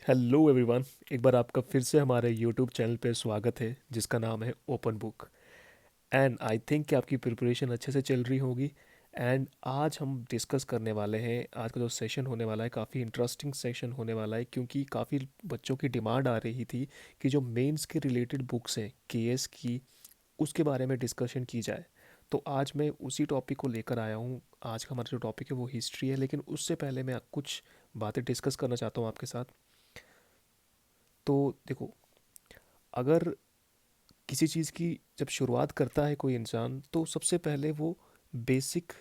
Hello everyone. एक बार आपका फिर से हमारे यूट्यूब चैनल पे स्वागत है जिसका नाम है open book. And I think कि आपकी प्रिपरेशन अच्छे से चल रही होगी। एंड आज हम डिस्कस करने वाले हैं, आज का जो सेशन होने वाला है काफ़ी इंटरेस्टिंग सेशन होने वाला है, क्योंकि काफ़ी बच्चों की डिमांड आ रही थी कि जो मेंस के रिलेटेड बुक्स हैं केएस की, उसके बारे में डिस्कशन की जाए। तो आज मैं उसी टॉपिक को लेकर आया हूँ। आज का हमारा जो टॉपिक है वो हिस्ट्री है, लेकिन उससे पहले मैं कुछ बातें डिस्कस करना चाहता हूँ आपके साथ। तो देखो, अगर किसी चीज़ की जब शुरुआत करता है कोई इंसान, तो सबसे पहले वो बेसिक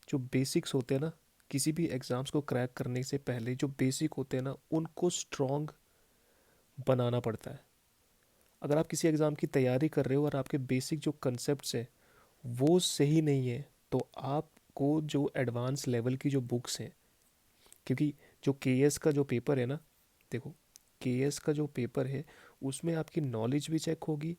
जो बेसिक्स होते हैं ना, किसी भी एग्ज़ाम्स को क्रैक करने से पहले जो बेसिक होते हैं ना, उनको स्ट्रॉन्ग बनाना पड़ता है। अगर आप किसी एग्ज़ाम की तैयारी कर रहे हो और आपके बेसिक जो कंसेप्ट्स हैं वो सही नहीं है, तो आपको जो एडवांस लेवल की जो बुक्स हैं, क्योंकि जो केएस का जो पेपर है ना, देखो, केएस का जो पेपर है उसमें आपकी नॉलेज भी चेक होगी,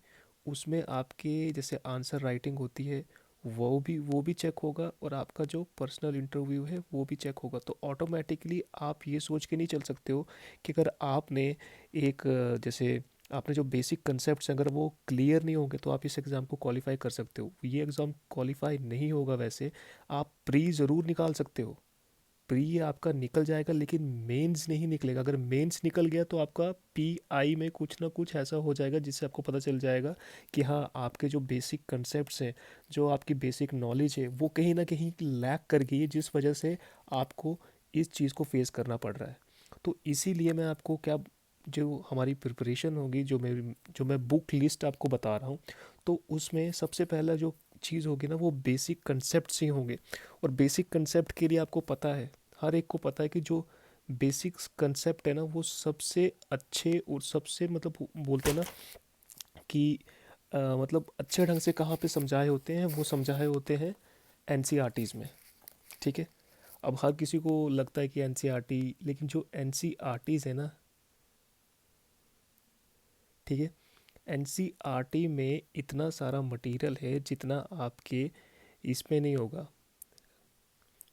उसमें आपके जैसे आंसर राइटिंग होती है वो भी चेक होगा, और आपका जो पर्सनल इंटरव्यू है वो भी चेक होगा। तो ऑटोमेटिकली आप ये सोच के नहीं चल सकते हो कि अगर आपने एक जैसे आपने जो बेसिक कंसेप्ट्स हैं अगर वो क्लियर नहीं होंगे तो आप इस एग्ज़ाम को क्वालिफाई कर सकते हो। ये एग्ज़ाम क्वालिफाई नहीं होगा वैसे, आप प्री ज़रूर निकाल सकते हो, प्री आपका निकल जाएगा, लेकिन मेंस नहीं निकलेगा। अगर मेंस निकल गया तो आपका पी आई में कुछ ना कुछ ऐसा हो जाएगा जिससे आपको पता चल जाएगा कि हाँ, आपके जो बेसिक कंसेप्ट्स हैं, जो आपकी बेसिक नॉलेज है वो कहीं ना कहीं लैक कर गई है, जिस वजह से आपको इस चीज़ को फेस करना पड़ रहा है। तो इसीलिए मैं आपको क्या, जो हमारी प्रिपरेशन होगी, जो मैं बुक लिस्ट आपको बता रहा हूँ, तो उसमें सबसे पहला जो चीज़ होगी ना वो बेसिक कंसेप्ट ही होंगे। और बेसिक कंसेप्ट के लिए आपको पता है, हर एक को पता है कि जो बेसिक कंसेप्ट है ना वो सबसे अच्छे और सबसे मतलब बोलते हैं ना कि मतलब अच्छे ढंग से कहाँ पे समझाए होते हैं, वो समझाए होते हैं एनसीईआरटीज़ में। ठीक है। अब हर किसी को लगता है कि एनसीईआरटी, लेकिन जो एनसीईआरटीज़ है ना, ठीक है, एनसीईआरटी में इतना सारा मटेरियल है जितना आपके इसमें नहीं होगा,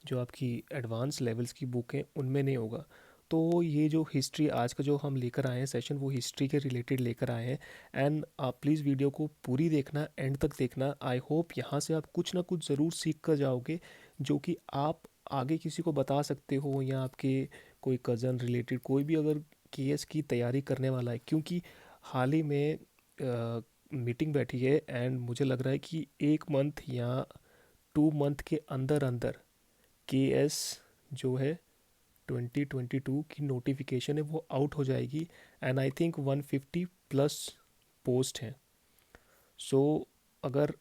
जो आपकी एडवांस लेवल्स की बुक है उनमें नहीं होगा। तो ये जो हिस्ट्री आज का जो हम लेकर आए हैं सेशन, वो हिस्ट्री के रिलेटेड लेकर आए हैं। एंड आप प्लीज़ वीडियो को पूरी देखना, एंड तक देखना। आई होप यहाँ से आप कुछ ना कुछ ज़रूर सीख कर जाओगे, जो कि आप आगे किसी को बता सकते हो, या आपके कोई कज़न रिलेटेड कोई भी अगर केएस की तैयारी करने वाला है। क्योंकि हाल ही में मीटिंग बैठी है एंड मुझे लग रहा है कि 1 मंथ या 2 मंथ के अंदर अंदर के एस जो है 2022 की नोटिफिकेशन है वो आउट हो जाएगी। एंड आई थिंक 150+ पोस्ट हैं। सो अगर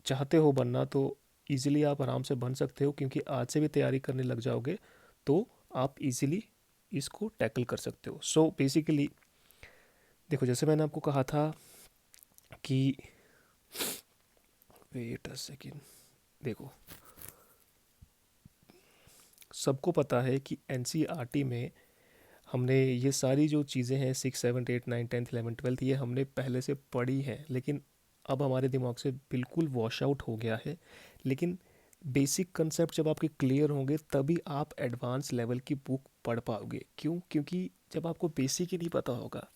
चाहते हो बनना तो इजीली आप आराम से बन सकते हो, क्योंकि आज से भी तैयारी करने लग जाओगे तो आप इजीली इसको टैकल कर सकते हो। सो बेसिकली देखो, जैसे मैंने आपको कहा था कि, वेट अ सेकेंड, देखो, सबको पता है कि एनसीईआरटी में हमने ये सारी जो चीज़ें हैं 6, 7, 8, 9, 10, 11, 12 ये हमने पहले से पढ़ी हैं, लेकिन अब हमारे दिमाग से बिल्कुल वॉश आउट हो गया है। लेकिन बेसिक कंसेप्ट जब आपके क्लियर होंगे तभी आप एडवांस लेवल की बुक पढ़ पाओगे। क्यों? क्योंकि जब आपको बेसिक ही नहीं पता होगा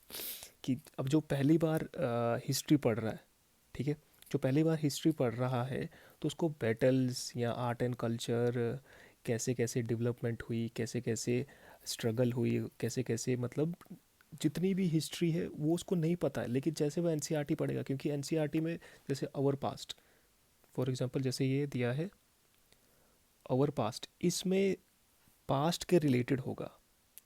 कि अब जो पहली बार हिस्ट्री पढ़ रहा है, ठीक है, जो पहली बार हिस्ट्री पढ़ रहा है, तो उसको बैटल्स या आर्ट एंड कल्चर, कैसे कैसे डेवलपमेंट हुई, कैसे कैसे स्ट्रगल हुई, कैसे कैसे मतलब जितनी भी हिस्ट्री है वो उसको नहीं पता है। लेकिन जैसे वो एनसीईआरटी पढ़ेगा, क्योंकि एनसीईआरटी में जैसे आवर पास्ट, फॉर एग्जांपल जैसे ये दिया है आवर पास्ट, इसमें पास्ट के रिलेटेड होगा,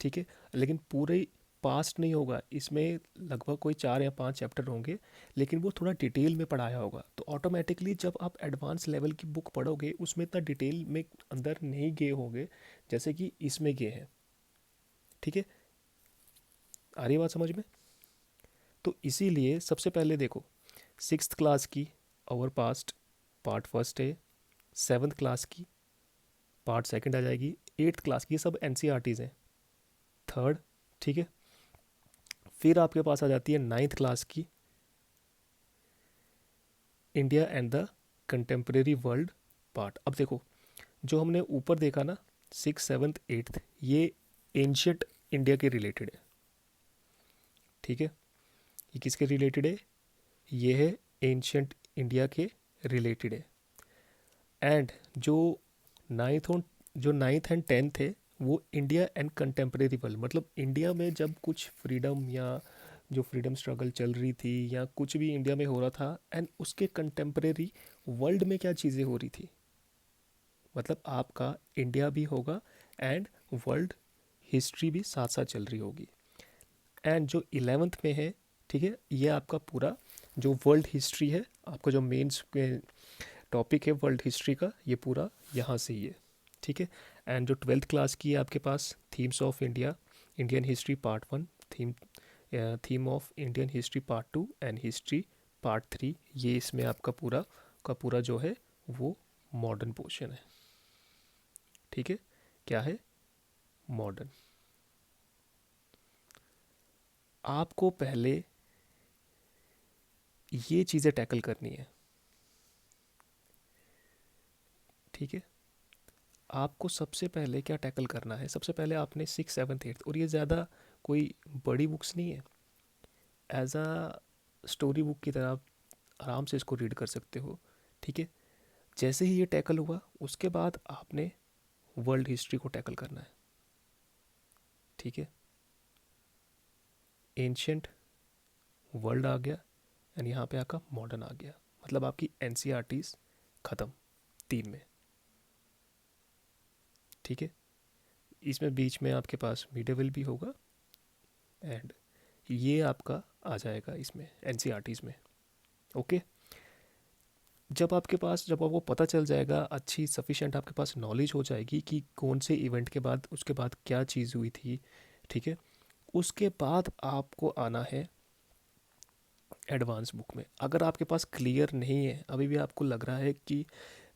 ठीक है, लेकिन पूरे पास्ट नहीं होगा इसमें, लगभग कोई 4 या 5 चैप्टर होंगे, लेकिन वो थोड़ा डिटेल में पढ़ाया होगा। तो ऑटोमेटिकली जब आप एडवांस लेवल की बुक पढ़ोगे उसमें इतना डिटेल में अंदर नहीं गए होंगे जैसे कि इसमें गए हैं। ठीक है, आ रही है बात समझ में? तो इसीलिए सबसे पहले देखो, 6th क्लास की आवर पास्ट पार्ट फर्स्ट है, 7th क्लास की पार्ट सेकंड आ जाएगी, 8th क्लास की, ये सब एन हैं, थर्ड, ठीक है। फिर आपके पास आ जाती है 9th क्लास की, India and the contemporary world part. अब देखो, जो हमने ऊपर देखा ना, 6, 7, 8, ये एंशियट इंडिया के रिलेटेड है, ठीक है, ये किसके रिलेटेड है? ये है एंशंट इंडिया के रिलेटेड है। एंड जो नाइन्थ और जो नाइन्थ एंड टेंथ है वो इंडिया एंड कंटेम्प्रेरी वर्ल्ड, मतलब इंडिया में जब कुछ फ्रीडम या जो फ्रीडम स्ट्रगल चल रही थी या कुछ भी इंडिया में हो रहा था, एंड उसके कंटेम्प्रेरी वर्ल्ड में क्या चीज़ें हो रही थी। मतलब आपका इंडिया भी होगा एंड वर्ल्ड हिस्ट्री भी साथ साथ चल रही होगी। एंड जो इलेवेंथ में है, ठीक है, ये आपका पूरा जो वर्ल्ड हिस्ट्री है, आपका जो मेंस टॉपिक है वर्ल्ड हिस्ट्री का, ये पूरा यहाँ से ही है। ठीक है। एंड जो ट्वेल्थ क्लास की है आपके पास, themes of India, Indian history part one, theme theme of Indian history part two and history part three, ये इसमें आपका पूरा का पूरा जो है वो मॉडर्न पोर्शन है। ठीक है, क्या है? मॉडर्न। आपको पहले ये चीज़ें टैकल करनी है। ठीक है, आपको सबसे पहले क्या टैकल करना है? सबसे पहले आपने सिक्स सेवन्थ एट्थ, और ये ज़्यादा कोई बड़ी बुक्स नहीं है, एज अ स्टोरी बुक की तरह आप आराम से इसको रीड कर सकते हो। ठीक है, जैसे ही ये टैकल हुआ उसके बाद आपने वर्ल्ड हिस्ट्री को टैकल करना है। ठीक है, एंशंट वर्ल्ड आ गया एंड यहाँ पे आपका मॉडर्न आ गया, मतलब आपकी एनसीईआरटीज ख़त्म तीन में। ठीक है, इसमें बीच में आपके पास मिडेवल भी होगा एंड ये आपका आ जाएगा इसमें एनसीईआरटीज में। ओके, जब आपको पता चल जाएगा, अच्छी सफिशेंट आपके पास नॉलेज हो जाएगी कि कौन से इवेंट के बाद उसके बाद क्या चीज़ हुई थी। ठीक है, उसके बाद आपको आना है एडवांस बुक में। अगर आपके पास क्लियर नहीं है, अभी भी आपको लग रहा है कि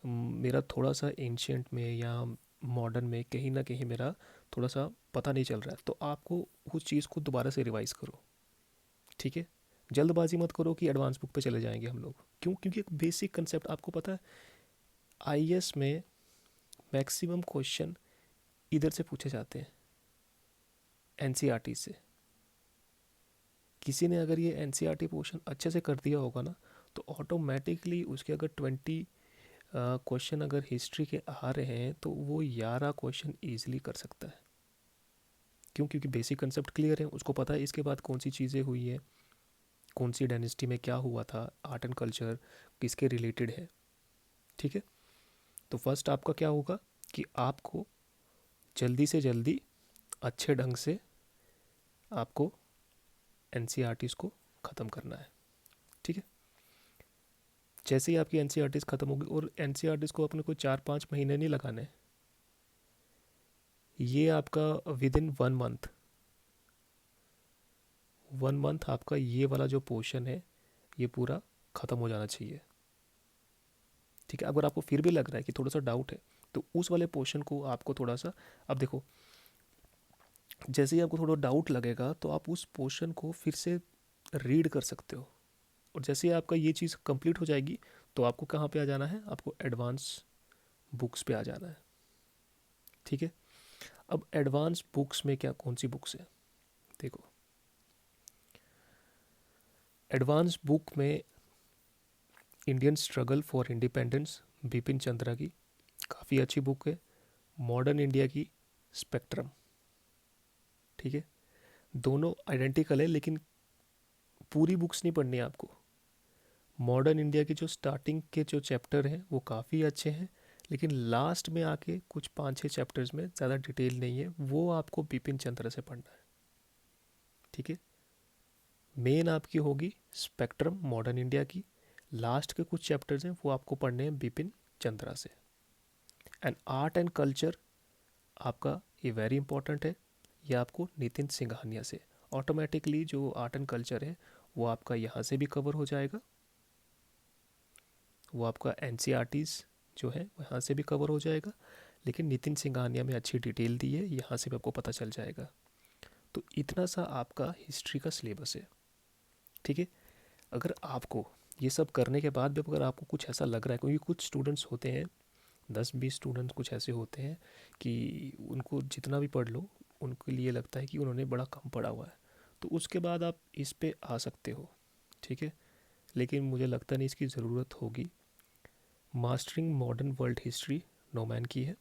मेरा थोड़ा सा एंशियंट में या मॉडर्न में कहीं ना कहीं मेरा थोड़ा सा पता नहीं चल रहा है, तो आपको उस चीज़ को दोबारा से रिवाइज करो। ठीक है, जल्दबाजी मत करो कि एडवांस बुक पे चले जाएंगे हम लोग। क्यों? क्योंकि एक बेसिक कंसेप्ट आपको पता है, आईएएस में मैक्सिमम क्वेश्चन इधर से पूछे जाते हैं, एनसीईआरटी से। किसी ने अगर ये एनसीईआरटी पोर्शन अच्छे से कर दिया होगा ना, तो ऑटोमेटिकली उसके अगर 20 क्वेश्चन अगर हिस्ट्री के आ रहे हैं तो वो 11 क्वेश्चन ईजिली कर सकता है। क्यों? क्योंकि बेसिक कंसेप्ट क्लियर है, उसको पता है इसके बाद कौन सी चीज़ें हुई है, कौन सी डायनेस्टी में क्या हुआ था, आर्ट एंड कल्चर किसके रिलेटेड है। ठीक है, तो फर्स्ट आपका क्या होगा कि आपको जल्दी से जल्दी अच्छे ढंग से आपको एनसीईआरटीज़ को ख़त्म करना है। ठीक है, जैसे ही आपकी एनसीईआरटीज़ ख़त्म होगी, और एनसीईआरटीज़ को अपने को 4-5 महीने नहीं लगाने, ये आपका विद इन 1 मंथ, 1 मंथ आपका ये वाला जो पोर्शन है ये पूरा ख़त्म हो जाना चाहिए। ठीक है, अगर आपको फिर भी लग रहा है कि थोड़ा सा डाउट है, तो उस वाले पोर्शन को आपको थोड़ा सा, अब देखो, जैसे ही आपको थोड़ा डाउट लगेगा तो आप उस पोर्शन को फिर से रीड कर सकते हो। और जैसे ही आपका ये चीज़ कंप्लीट हो जाएगी तो आपको कहाँ पे आ जाना है? आपको एडवांस बुक्स पे आ जाना है। ठीक है, अब एडवांस बुक्स में क्या कौन सी बुक्स है? देखो, एडवांस बुक में Indian struggle for independence, Bipin Chandra की काफ़ी अच्छी बुक है। मॉडर्न इंडिया की स्पेक्ट्रम। ठीक है, दोनों आइडेंटिकल है, लेकिन पूरी बुक्स नहीं पढ़नी है आपको। मॉडर्न इंडिया के जो स्टार्टिंग के जो चैप्टर हैं वो काफ़ी अच्छे हैं, लेकिन लास्ट में आके कुछ 5-6 चैप्टर्स में ज़्यादा डिटेल नहीं है, वो आपको बिपिन चंद्र से पढ़ना है। ठीक है, मेन आपकी होगी स्पेक्ट्रम मॉडर्न इंडिया की, लास्ट के कुछ चैप्टर्स हैं वो आपको पढ़ने हैं बिपिन चंद्रा से। एंड आर्ट एंड कल्चर आपका ये वेरी इंपॉर्टेंट है, ये आपको नितिन सिंघानिया से। ऑटोमेटिकली जो आर्ट एंड कल्चर है वो आपका यहाँ से भी कवर हो जाएगा, वो आपका एनसीईआरटीज़ जो है वहाँ से भी कवर हो जाएगा, लेकिन नितिन सिंघानिया में अच्छी डिटेल दी है, यहाँ से भी आपको पता चल जाएगा। तो इतना सा आपका हिस्ट्री का सिलेबस है। ठीक है, अगर आपको ये सब करने के बाद भी अगर आपको कुछ ऐसा लग रहा है, क्योंकि कुछ स्टूडेंट्स होते हैं, 10-20 स्टूडेंट्स कुछ ऐसे होते हैं कि उनको जितना भी पढ़ लो उनके लिए लगता है कि उन्होंने बड़ा कम पढ़ा हुआ है, तो उसके बाद आप इस पे आ सकते हो, ठीक है। लेकिन मुझे लगता नहीं इसकी ज़रूरत होगी। Mastering modern world history no man की है,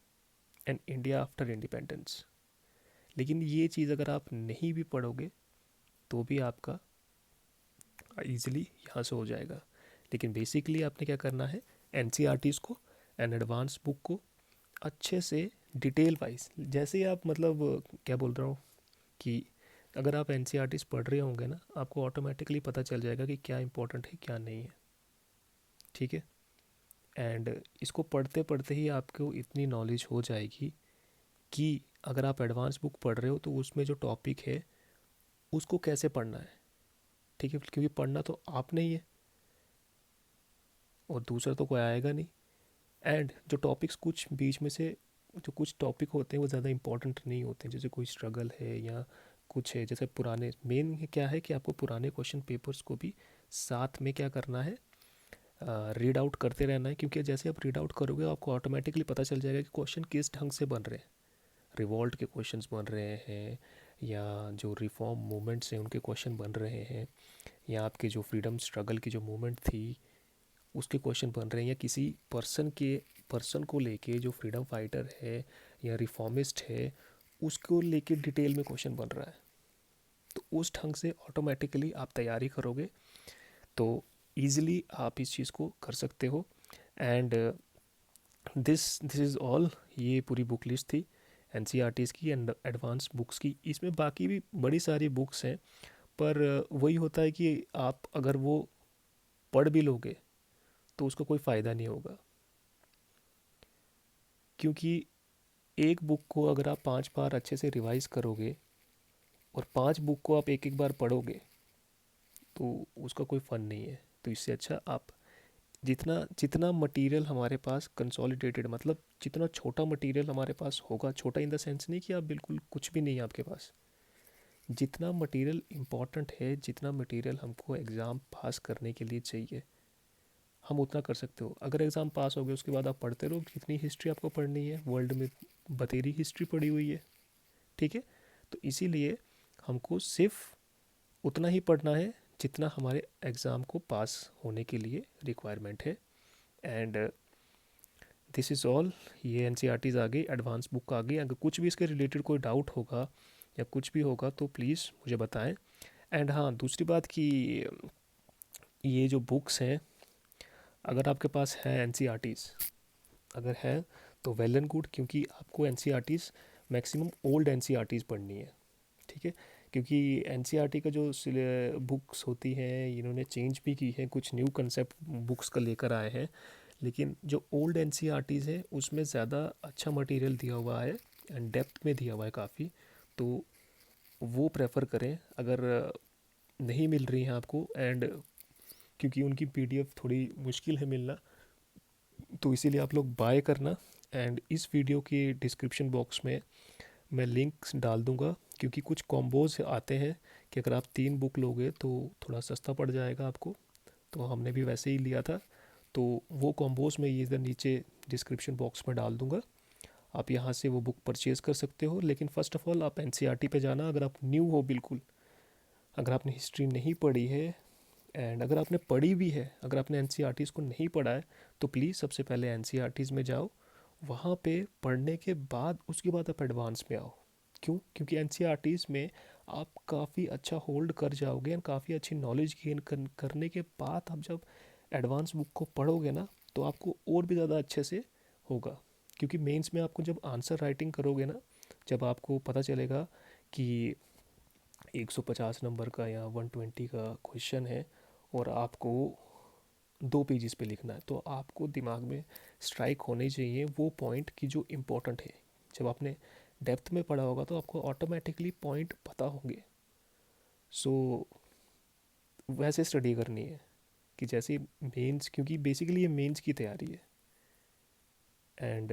एंड इंडिया आफ्टर इंडिपेंडेंस। लेकिन ये चीज़ अगर आप नहीं भी पढ़ोगे तो भी आपका ईजिली यहाँ से हो जाएगा। लेकिन बेसिकली आपने क्या करना है, एन को एंड एडवांस बुक को अच्छे से डिटेल वाइज, जैसे ही आप मतलब क्या बोल रहा हूँ कि अगर आप एन पढ़ रहे होंगे ना, आपको ऑटोमेटिकली पता चल जाएगा कि क्या इंपॉर्टेंट है क्या नहीं है, ठीक है। एंड इसको पढ़ते पढ़ते ही आपको इतनी नॉलेज हो जाएगी कि अगर आप एडवांस बुक पढ़ रहे हो तो उसमें जो टॉपिक है उसको कैसे पढ़ना है, ठीक है। क्योंकि पढ़ना तो आपने ही है और दूसरा तो कोई आएगा नहीं। एंड जो टॉपिक्स कुछ बीच में से, जो कुछ टॉपिक होते हैं वो ज़्यादा इंपॉर्टेंट नहीं होते हैं, जैसे कोई स्ट्रगल है या कुछ है, जैसे पुराने, मेन क्या है कि आपको पुराने क्वेश्चन पेपर्स को भी साथ में क्या करना है, रीड आउट करते रहना है। क्योंकि जैसे आप रीड आउट करोगे आपको ऑटोमेटिकली पता चल जाएगा कि क्वेश्चन किस ढंग से बन रहे हैं। रिवॉल्ट के क्वेश्चंस बन रहे हैं, या जो रिफॉर्म मूवमेंट्स हैं उनके क्वेश्चन बन रहे हैं, या आपके जो फ्रीडम स्ट्रगल की जो मूवमेंट थी उसके क्वेश्चन बन रहे हैं, या किसी पर्सन को लेके जो फ्रीडम फाइटर है या रिफॉर्मिस्ट है उसको लेके डिटेल में क्वेश्चन बन रहा है। तो उस ढंग से ऑटोमेटिकली आप तैयारी करोगे तो ईज़िली आप इस चीज़ को कर सकते हो। एंड दिस इज़ ऑल, ये पूरी बुक लिस्ट थी एन की एंड एडवांस बुक्स की। इसमें बाकी भी बड़ी सारी बुक्स हैं, पर वही होता है कि आप अगर वो पढ़ भी लोगे तो उसका कोई फ़ायदा नहीं होगा। क्योंकि एक बुक को अगर आप 5 बार अच्छे से रिवाइज करोगे और 5 बुक को आप एक एक बार पढ़ोगे तो उसका कोई फ़न नहीं है। तो इससे अच्छा आप जितना जितना मटेरियल हमारे पास कंसोलिडेटेड, मतलब जितना छोटा मटेरियल हमारे पास होगा, छोटा इन द सेंस नहीं कि आप बिल्कुल कुछ भी नहीं है आपके पास, जितना मटेरियल इम्पॉर्टेंट है, जितना मटेरियल हमको एग्ज़ाम पास करने के लिए चाहिए, हम उतना कर सकते हो। अगर एग्ज़ाम पास हो गया उसके बाद आप पढ़ते रहो, जितनी हिस्ट्री आपको पढ़नी है, वर्ल्ड में बतेरी हिस्ट्री पड़ी हुई है, ठीक है। तो इसीलिए हमको सिर्फ उतना ही पढ़ना है जितना हमारे एग्ज़ाम को पास होने के लिए रिक्वायरमेंट है। And this is all. ये एन आ गई, एडवांस बुक आ गई। अगर कुछ भी इसके रिलेटेड कोई डाउट होगा या कुछ भी होगा तो प्लीज़ मुझे बताएं। एंड हाँ, दूसरी बात कि ये जो बुक्स हैं, अगर आपके पास है एन अगर है तो वेल एंड गुड, क्योंकि आपको एन मैक्सिमम ओल्ड एन पढ़नी है, ठीक है। क्योंकि एन का जो बुक्स होती हैं इन्होंने चेंज भी की है, कुछ न्यू कंसेप्ट बुक्स का लेकर आए हैं। लेकिन जो ओल्ड एन है उसमें ज़्यादा अच्छा मटेरियल दिया हुआ है एंड डेप्थ में दिया हुआ है काफ़ी। तो वो प्रेफर करें अगर नहीं मिल रही हैं आपको। एंड क्योंकि उनकी पीडीएफ थोड़ी मुश्किल है मिलना, तो इसीलिए आप लोग बाय करना। एंड इस वीडियो के डिस्क्रिप्शन बॉक्स में मैं लिंक्स डाल दूंगा, क्योंकि कुछ कॉम्बोज आते हैं कि अगर आप 3 बुक लोगे तो थोड़ा सस्ता पड़ जाएगा आपको। तो हमने भी वैसे ही लिया था। तो वो कॉम्बोज में ये इधर नीचे डिस्क्रिप्शन बॉक्स में डाल दूंगा, आप यहाँ से वो बुक परचेज़ कर सकते हो। लेकिन फ़र्स्ट ऑफ़ ऑल आप एन पे जाना, अगर आप न्यू हो बिल्कुल, अगर आपने हिस्ट्री नहीं पढ़ी है, एंड अगर आपने पढ़ी भी है, अगर आपने एन को नहीं पढ़ा है तो प्लीज़ सबसे पहले एन में जाओ। वहाँ पे पढ़ने के बाद उसके बाद आप एडवांस में आओ। क्यों? क्योंकि एन में आप काफ़ी अच्छा होल्ड कर जाओगे एंड काफ़ी अच्छी नॉलेज गेन करने के बाद आप जब एडवांस बुक को पढ़ोगे ना तो आपको और भी ज़्यादा अच्छे से होगा। क्योंकि मेंस में आपको जब आंसर राइटिंग करोगे ना, जब आपको पता चलेगा कि 150 नंबर का या 120 का क्वेश्चन है और आपको 2 पेजेस पे लिखना है, तो आपको दिमाग में स्ट्राइक होने चाहिए वो पॉइंट की जो इम्पोर्टेंट है। जब आपने डेप्थ में पढ़ा होगा तो आपको ऑटोमेटिकली पॉइंट पता होंगे। सो वैसे स्टडी करनी है कि जैसे मेंस, क्योंकि बेसिकली ये मेंस की तैयारी है। एंड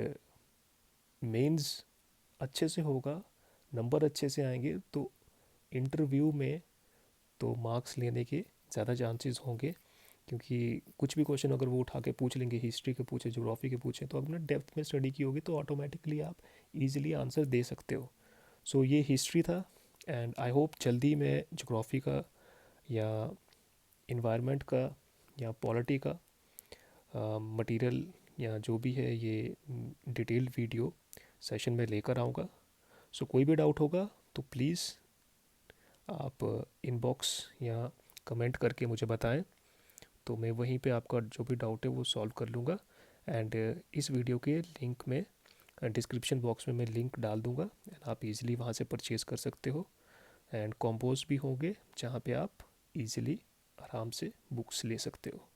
मेंस अच्छे से होगा, नंबर अच्छे से आएंगे तो इंटरव्यू में तो मार्क्स लेने के ज़्यादा चांसेस होंगे। क्योंकि कुछ भी क्वेश्चन अगर वो उठा के पूछ लेंगे, हिस्ट्री के पूछे, ज्योग्राफी के पूछे, तो आपने डेप्थ में स्टडी की होगी तो ऑटोमेटिकली आप इजीली आंसर दे सकते हो। सो ये हिस्ट्री था। एंड आई होप जल्दी मैं जोग्राफ़ी का या इन्वायरमेंट का या पॉलिटी का मटेरियल या जो भी है ये डिटेल्ड वीडियो सेशन में लेकर आऊँगा। सो कोई भी डाउट होगा तो प्लीज़ आप इनबॉक्स या कमेंट करके मुझे बताएं, तो मैं वहीं पे आपका जो भी डाउट है वो सॉल्व कर लूँगा। एंड इस वीडियो के लिंक में डिस्क्रिप्शन बॉक्स में मैं लिंक डाल दूँगा एंड आप इजीली वहाँ से परचेज़ कर सकते हो। एंड कॉम्पोज भी होंगे जहाँ पे आप इजीली आराम से बुक्स ले सकते हो।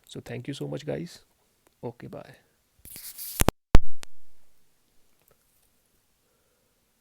So thank you so much guys. Okay bye.